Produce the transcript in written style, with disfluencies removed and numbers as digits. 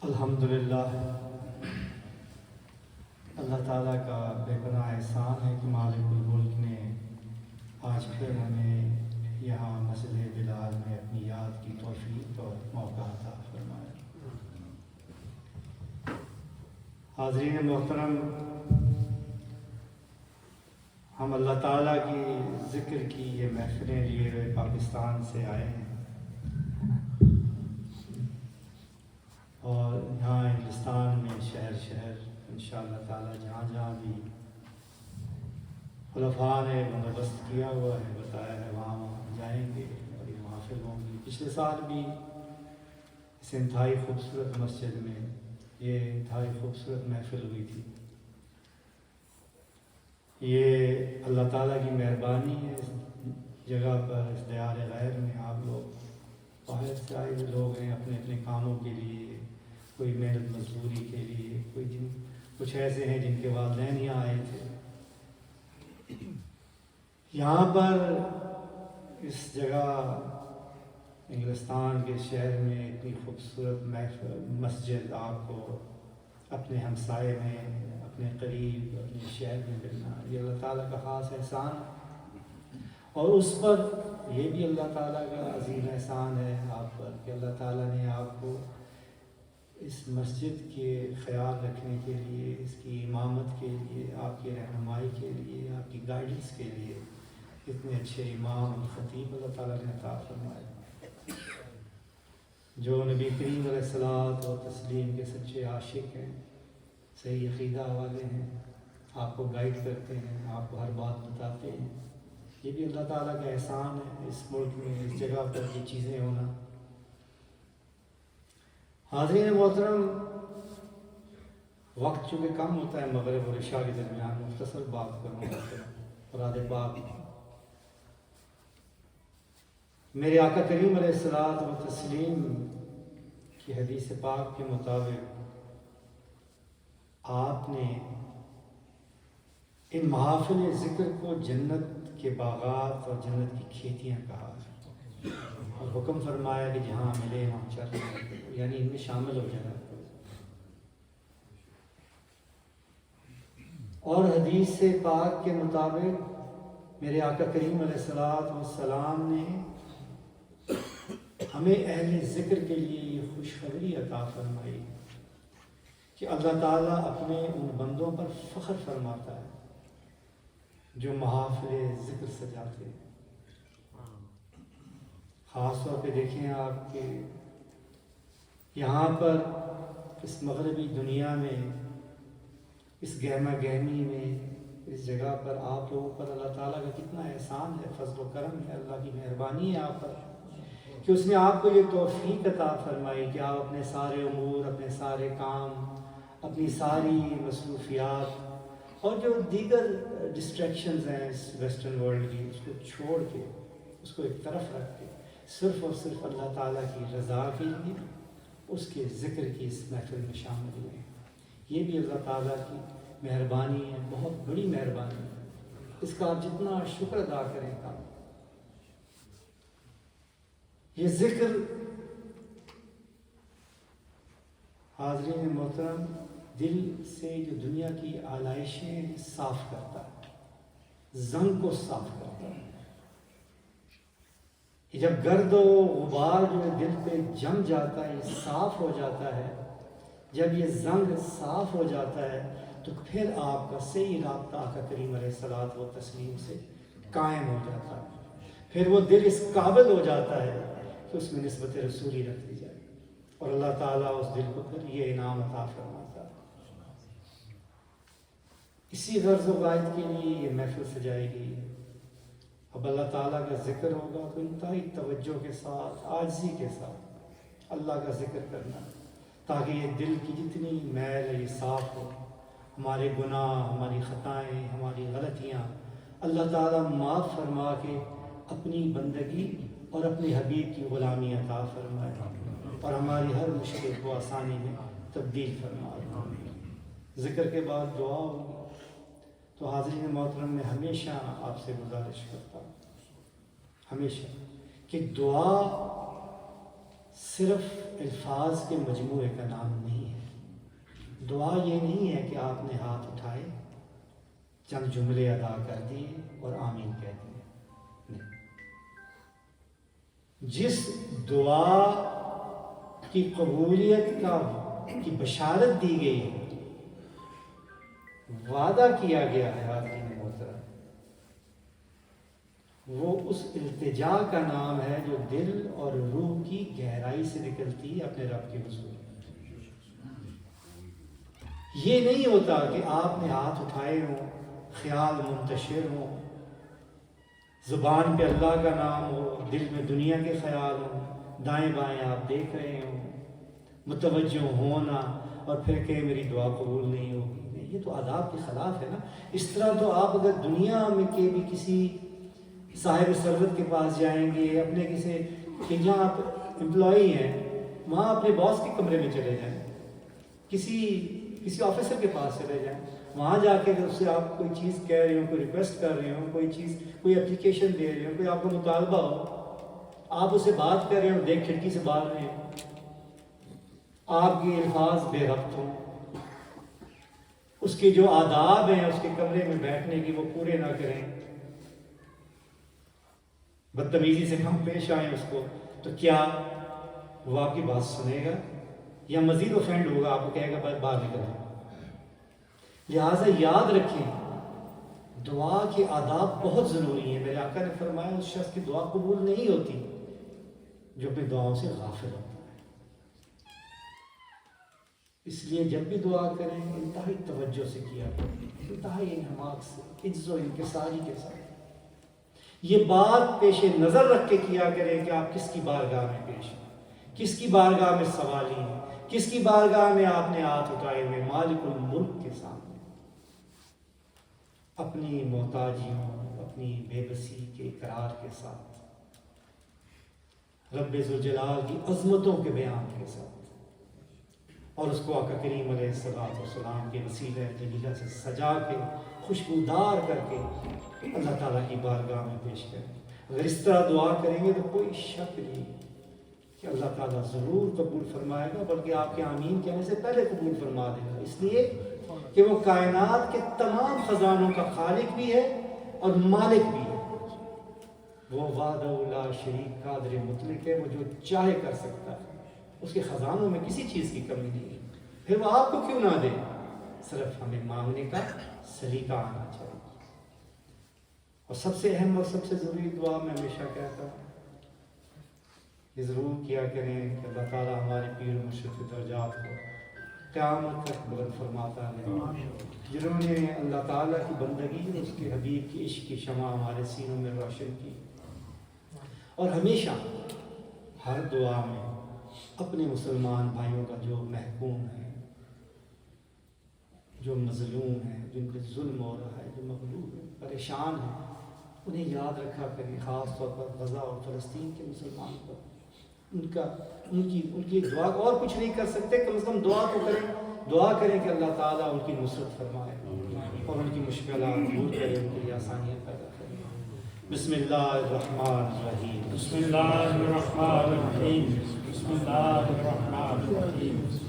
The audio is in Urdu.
الحمدللہ اللہ تعالیٰ کا بے پناہ احسان ہے کہ مالک الملک نے آج پھر ہمیں یہاں مسجد بلال میں اپنی یاد کی توفیق اور موقع عطا فرمایا۔ حاضرین محترم، ہم اللہ تعالیٰ کی ذکر کی یہ محفلیں لیے ہوئے پاکستان سے آئے ہیں اور یہاں ہندوستان میں شہر شہر انشاءاللہ تعالیٰ جہاں جہاں بھی خلفاء نے بندوبست کیا ہوا ہے، بتایا ہے، وہاں جائیں گے اور یہ محافل ہوں گی۔ پچھلے سال بھی اس انتہائی خوبصورت مسجد میں یہ انتہائی خوبصورت محفل ہوئی تھی۔ یہ اللہ تعالیٰ کی مہربانی ہے، اس جگہ پر، اس دیار غیر میں آپ لوگ باہر سے آئے ہوئے لوگ ہیں، اپنے اپنے کاموں کے لیے، کوئی محنت مزدوری کے لیے، کچھ ایسے ہیں جن کے والدین یہاں آئے تھے۔ یہاں پر اس جگہ انگلستان کے شہر میں اتنی خوبصورت مسجد آپ کو اپنے ہمسائے میں، اپنے قریب، اپنے شہر میں ملنا، یہ اللہ تعالیٰ کا خاص احسان ہے۔ اور اس پر یہ بھی اللہ تعالیٰ کا عظیم احسان ہے آپ پر کہ اللہ تعالیٰ نے آپ کو اس مسجد کے خیال رکھنے کے لیے، اس کی امامت کے لیے، آپ کی رہنمائی کے لیے، آپ کی گائیڈنس کے لیے اتنے اچھے امام اور خطیب اللہ تعالیٰ نے عطا فرمائے، جو نبی کریم علیہ الصلوۃ والتسلیم کے سچے عاشق ہیں، صحیح عقیدہ والے ہیں، آپ کو گائیڈ کرتے ہیں، آپ کو ہر بات بتاتے ہیں۔ یہ بھی اللہ تعالیٰ کا احسان ہے اس ملک میں، اس جگہ پر یہ چیزیں ہونا۔ حاضرین محترم، وقت چونکہ کم ہوتا ہے مغرب اور عشاء کے درمیان، مختصر بات کروں گا مراد پاک۔ میرے آقا کریم علیہ الصلوۃ والتسلیم کی حدیث پاک کے مطابق آپ نے ان محافل ذکر کو جنت کے باغات اور جنت کی کھیتیاں کہا اور حکم فرمایا کہ جہاں ملے وہاں چل، یعنی ان میں شامل ہو جانا۔ اور حدیث پاک کے مطابق میرے آقا کریم علیہ الصلوۃ والسلام نے ہمیں اہل ذکر کے لیے یہ خوشخبری عطا فرمائی کہ اللہ تعالیٰ اپنے ان بندوں پر فخر فرماتا ہے جو محافل ذکر سجاتے ہیں۔ خاص طور پہ دیکھیں آپ کہ یہاں پر اس مغربی دنیا میں، اس گہما گہمی میں، اس جگہ پر آپ لوگوں پر اللہ تعالیٰ کا کتنا احسان ہے، فضل و کرم ہے، اللہ کی مہربانی ہے آپ پر کہ اس نے آپ کو یہ توفیق عطا فرمائی کہ آپ اپنے سارے امور، اپنے سارے کام، اپنی ساری مصروفیات اور جو دیگر ڈسٹریکشنز ہیں اس ویسٹرن ورلڈ کی، اس کو چھوڑ کے، اس کو ایک طرف رکھ کے صرف اور صرف اللہ تعالیٰ کی رضا کے لیے اس کے ذکر کی اس محفل میں شامل ہوئے۔ یہ بھی اللہ تعالیٰ کی مہربانی ہے، بہت بڑی مہربانی ہے، اس کا آپ جتنا شکر ادا کریں کم۔ یہ ذکر حاضرین محترم دل سے جو دنیا کی آلائشیں صاف کرتا ہے، زنگ کو صاف کرتا ہے۔ جب گرد و غبار جو دل پہ جم جاتا ہے، یہ صاف ہو جاتا ہے، جب یہ زنگ صاف ہو جاتا ہے تو پھر آپ کا صحیح رابطہ آقا کریم علیہ الصلوۃ والتسلیم سے قائم ہو جاتا ہے۔ پھر وہ دل اس قابل ہو جاتا ہے کہ اس میں نسبت رسولی رکھ دی جائے، اور اللہ تعالیٰ اس دل کو پھر یہ انعام عطا فرماتا ہے۔ اسی غرض و غائد کے لیے یہ محفل سجائی گئی ہے۔ اب اللہ تعالیٰ کا ذکر ہوگا تو انتہائی توجہ کے ساتھ، عاجزی کے ساتھ اللہ کا ذکر کرنا، تاکہ یہ دل کی جتنی میل ہے یہ صاف ہو، ہمارے گناہ، ہماری خطائیں، ہماری غلطیاں اللہ تعالیٰ معاف فرما کے اپنی بندگی اور اپنے حبیب کی غلامی عطا فرمائے اور ہماری ہر مشکل کو آسانی میں تبدیل فرمائے۔ ذکر کے بعد دعا ہوگی، تو حاضرین محترم میں ہمیشہ آپ سے گزارش کرتا ہوں، ہمیشہ، کہ دعا صرف الفاظ کے مجموعے کا نام نہیں ہے۔ دعا یہ نہیں ہے کہ آپ نے ہاتھ اٹھائے، چند جملے ادا کر دیے اور آمین کہہ دیے، نہیں۔ جس دعا کی قبولیت کی بشارت دی گئی ہے، وعدہ کیا گیا ہے حاضرین محترم، وہ اس التجا کا نام ہے جو دل اور روح کی گہرائی سے نکلتی ہے اپنے رب کے حضور۔ یہ نہیں ہوتا کہ آپ نے ہاتھ اٹھائے ہوں، خیال منتشر ہوں، زبان پہ اللہ کا نام ہو، دل میں دنیا کے خیال ہوں، دائیں بائیں آپ دیکھ رہے ہوں، متوجہ ہونا اور پھر کہ میری دعا قبول نہیں ہوگی، یہ تو آداب کے خلاف ہے نا۔ اس طرح تو آپ اگر دنیا میں کے بھی کسی صاحب ثروت کے پاس جائیں گے، اپنے کسی کہ جہاں آپ امپلائی ہیں وہاں اپنے باس کے کمرے میں چلے جائیں، کسی آفیسر کے پاس چلے جائیں، وہاں جا کے اس سے آپ کوئی چیز کہہ رہے ہوں، کوئی ریکویسٹ کر رہے ہوں، کوئی اپلیکیشن دے رہے ہوں، کوئی آپ کو مطالبہ ہو، آپ اسے بات کر رہے ہوں، دیکھ کھڑکی سے بال رہے ہوں، آپ کے الفاظ بے ربط ہوں، اس کے جو آداب ہیں اس کے کمرے میں بیٹھنے کی وہ پورے نہ کریں، بدتمیزی سے ہم پیش آئیں اس کو، تو کیا وہ آپ کی بات سنے گا یا مزید اوفینڈ ہوگا، آپ کو کہے گا باہر نکل جائیں۔ لہٰذا یاد رکھیں دعا کے آداب بہت ضروری ہیں۔ میرے آقا نے فرمایا اس شخص کی دعا قبول نہیں ہوتی جو اپنی دعاؤں سے غافل ہوتا ہے۔ اس لیے جب بھی دعا کریں انتہائی توجہ سے کیا کریں، انتہائی انہماک سے، عجز و انکساری کے ساتھ، یہ بات پیش نظر رکھ کے کیا کریں کہ آپ کس کی بارگاہ میں پیش ہیں، کس کی بارگاہ میں سوالی ہیں، کس کی بارگاہ میں آپ نے ہاتھ اٹھائے ہوئے، مالک الملک کے سامنے، اپنی محتاجیوں، اپنی بے بسی کے اقرار کے ساتھ، رب ذوالجلال کی عظمتوں کے بیان کے ساتھ، اور اس کو آقا کریم علیہ السلام کے وسیلہ جلیلہ سے سجا کے خوشبودار کر کے اللہ تعالیٰ کی بارگاہ میں پیش کریں۔ اگر اس طرح دعا کریں گے تو کوئی شک نہیں کہ اللہ تعالیٰ ضرور قبول فرمائے گا، بلکہ آپ کے آمین کہنے سے پہلے قبول فرما دے گا، اس لیے کہ وہ کائنات کے تمام خزانوں کا خالق بھی ہے اور مالک بھی ہے، وہ وحدہ لا شریک قادر مطلق ہے، وہ جو چاہے کر سکتا ہے، اس کے خزانوں میں کسی چیز کی کمی نہیں ہے، پھر وہ آپ کو کیوں نہ دے، صرف ہمیں مانگنے کا سلیقہ آنا چاہیے۔ اور سب سے اہم اور سب سے ضروری دعا میں ہمیشہ کہتا ہوں یہ ضرور کیا کریں کہ اللہ تعالیٰ ہمارے پیر مرشد کے درجات کو قیامت تک بلند فرماتا ہے، جنہوں نے اللہ تعالیٰ کی بندگی، اس کے حبیب کی عشق کی شمع ہمارے سینوں میں روشن کی، اور ہمیشہ ہر دعا میں اپنے مسلمان بھائیوں کا جو محکوم ہے، جو مظلوم ہے، جن پہ ظلم ہو رہا ہے، جو مغلوب ہے، پریشان ہے، انہیں یاد رکھا کریں، خاص طور پر غزہ اور فلسطین کے مسلمان پر، ان کی دعا کو، اور کچھ نہیں کر سکتے، کم از کم دعا تو کریں، دعا کریں کہ اللہ تعالیٰ ان کی نصرت فرمائے اور ان کی مشکلات دور کرے، ان کے لیے آسانیاں پیدا کرے۔ بسم اللہ الرحمن الرحیم، بسم اللہ الرحمن الرحیم، بسم اللہ الرحمن الرحیم۔